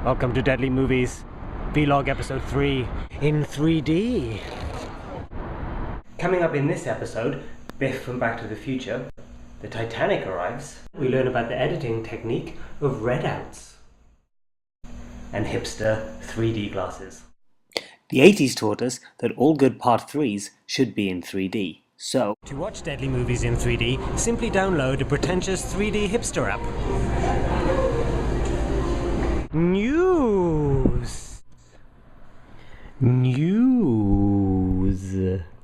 Welcome to Deadly Movies, Vlog episode 3 in 3D. Coming up in this episode, Biff from Back to the Future, the Titanic arrives, we learn about the editing technique of redouts, and Hipster 3D glasses. The 80s taught us that all good Part 3s should be in 3D. So, to watch Deadly Movies in 3D, simply download a pretentious 3D Hipster app. News.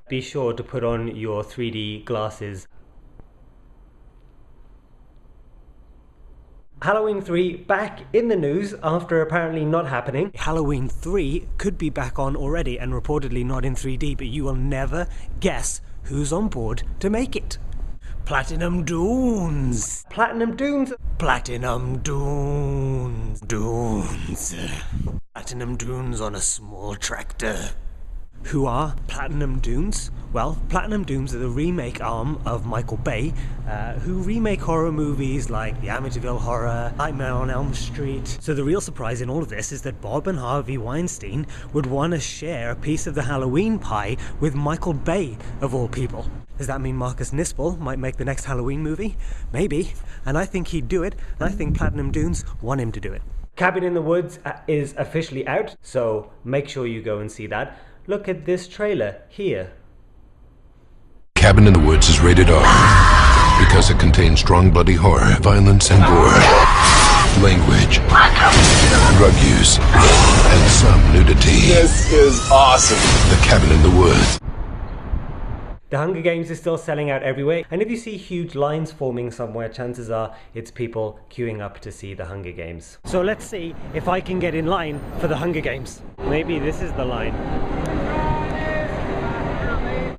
Be sure to put on your 3D glasses. Halloween 3 back in the news after apparently not happening. Halloween 3 could be back on already and reportedly not in 3D, but you will never guess who's on board to make it. Platinum Dunes. Platinum Dunes. Platinum Dunes. Platinum Dunes on a small tractor. Who are Platinum Dunes? Well, Platinum Dunes are the remake arm of Michael Bay, who remake horror movies like The Amityville Horror, Nightmare on Elm Street. So the real surprise in all of this is that Bob and Harvey Weinstein would want to share a piece of the Halloween pie with Michael Bay, of all people. Does that mean Marcus Nispel might make the next Halloween movie? Maybe. And I think he'd do it, and I think Platinum Dunes want him to do it. Cabin in the Woods is officially out, so make sure you go and see that. Look at this trailer here. Cabin in the Woods is rated R because it contains strong bloody horror, violence and gore, language, drug use, and some nudity. This is awesome. The Cabin in the Woods. The Hunger Games is still selling out everywhere, and if you see huge lines forming somewhere, chances are it's people queuing up to see the Hunger Games. So let's see if I can get in line for the Hunger Games. Maybe this is the line.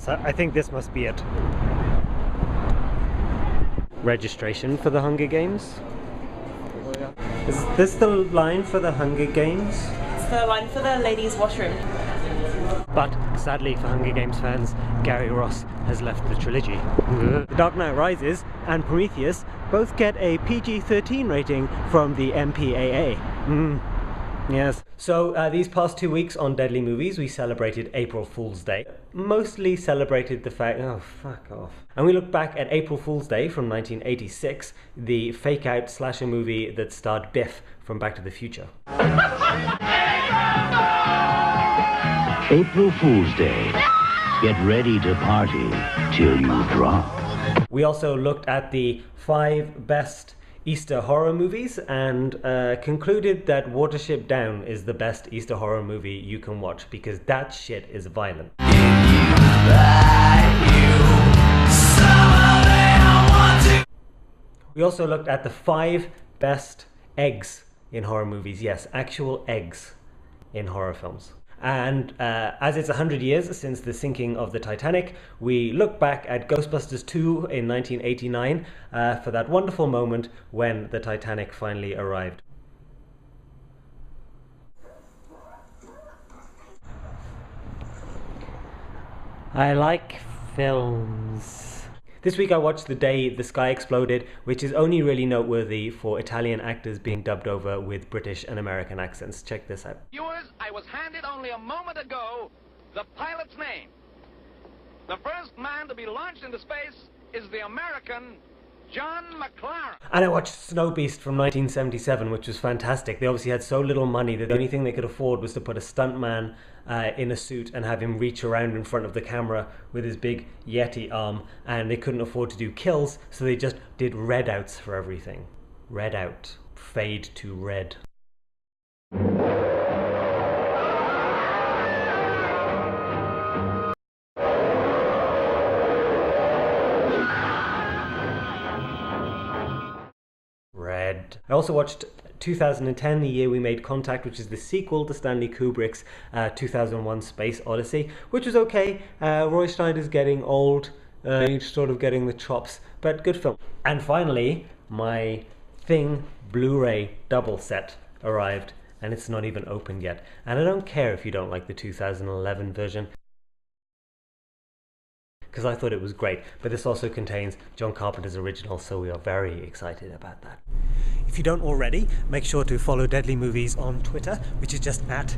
So I think this must be it. Registration for the Hunger Games? Is this the line for the Hunger Games? It's the line for the ladies' washroom. But sadly for Hunger Games fans, Gary Ross has left the trilogy. The Dark Knight Rises and Prometheus both get a PG-13 rating from the MPAA. Yes. So these past 2 weeks on Deadly Movies, we celebrated April Fool's Day. Mostly celebrated the fact... Oh, fuck off. And we looked back at April Fool's Day from 1986, the fake-out slasher movie that starred Biff from Back to the Future. April Fool's Day. Get ready to party till you drop. We also looked at the 5 best Easter horror movies and concluded that Watership Down is the best Easter horror movie you can watch because that shit is violent. We also looked at the 5 best eggs in horror movies. Yes, actual eggs in horror films. And as it's 100 years since the sinking of the Titanic, we look back at Ghostbusters 2 in 1989 for that wonderful moment when the Titanic finally arrived. I like films. This week I watched The Day the Sky Exploded, which is only really noteworthy for Italian actors being dubbed over with British and American accents. Check this out. Viewers, I was handed only a moment ago the pilot's name. The first man to be launched into space is the American John McLaren. And I watched Snow Beast from 1977, which was fantastic. They obviously had so little money that the only thing they could afford was to put a stuntman in a suit and have him reach around in front of the camera with his big Yeti arm, and they couldn't afford to do kills, so they just did red outs for everything. Red out. Fade to red. I also watched 2010, the year we made contact, which is the sequel to Stanley Kubrick's 2001 Space Odyssey, which was okay. Roy Schneider's getting old, he's sort of getting the chops, but good film. And finally, my Thing Blu-ray double set arrived, and it's not even opened yet. And I don't care if you don't like the 2011 version, because I thought it was great. But this also contains John Carpenter's original, so we are very excited about that. If you don't already, make sure to follow Deadly Movies on Twitter, which is just at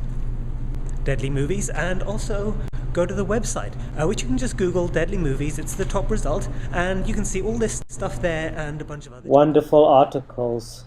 Deadly Movies, and also go to the website, which you can just Google Deadly Movies. It's the top result, and you can see all this stuff there and a bunch of other wonderful articles.